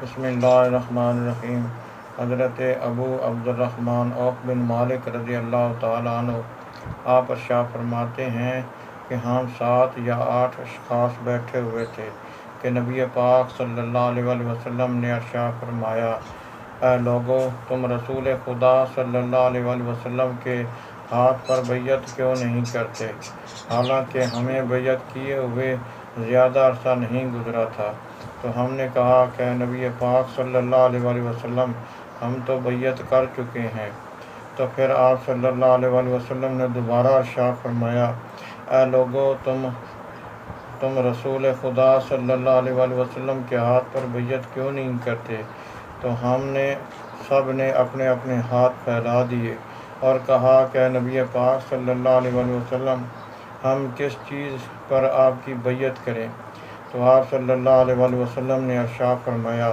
بسم اللہ الرحمن الرحیم۔ حضرت ابو عبد الرحمن عوف بن مالک رضی اللہ تعالیٰ عنہ آپ ارشاد فرماتے ہیں کہ ہم 7 یا 8 اشخاص بیٹھے ہوئے تھے کہ نبی پاک صلی اللہ علیہ وسلم نے ارشاد فرمایا، اے لوگو، تم رسول خدا صلی اللہ علیہ وسلم کے ہاتھ پر بیعت کیوں نہیں کرتے، حالانکہ ہمیں بیعت کیے ہوئے زیادہ عرصہ نہیں گزرا تھا۔ تو ہم نے کہا کہ نبی پاک صلی اللہ علیہ وسلم، ہم تو بیعت کر چکے ہیں۔ تو پھر آپ صلی اللہ علیہ وسلم نے دوبارہ ارشاد فرمایا، اے لوگو، تم رسول خدا صلی اللہ علیہ وسلم کے ہاتھ پر بیعت کیوں نہیں کرتے؟ تو ہم نے سب نے اپنے اپنے ہاتھ پھیلا دیے اور کہا کہ نبی پاک صلی اللہ علیہ وسلم، ہم کس چیز پر آپ کی بیعت کریں؟ تو آپ صلی اللہ علیہ وسلم نے ارشاد فرمایا،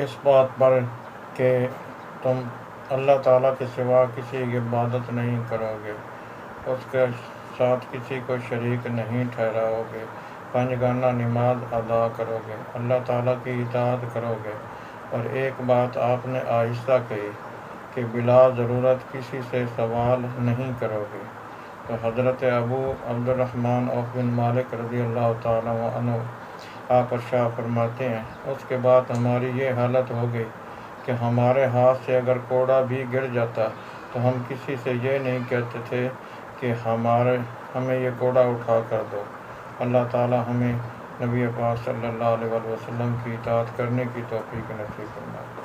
اس بات پر کہ تم اللہ تعالیٰ کے سوا کسی کی عبادت نہیں کرو گے، اس کے ساتھ کسی کو شریک نہیں ٹھہراؤ گے، 5 گانہ نماز ادا کرو گے، اللہ تعالیٰ کی اطاعت کرو گے، اور ایک بات آپ نے آہستہ کہی کہ بلا ضرورت کسی سے سوال نہیں کرو گے۔ تو حضرت ابو عبد الرحمن عوف بن مالک رضی اللہ تعالیٰ عنہ آپ ارشاد فرماتے ہیں، اس کے بعد ہماری یہ حالت ہو گئی کہ ہمارے ہاتھ سے اگر کوڑا بھی گر جاتا تو ہم کسی سے یہ نہیں کہتے تھے کہ ہمیں یہ کوڑا اٹھا کر دو۔ اللہ تعالیٰ ہمیں نبی پاک صلی اللہ علیہ وسلم کی اطاعت کرنے کی توفیق نصیب فرمائے۔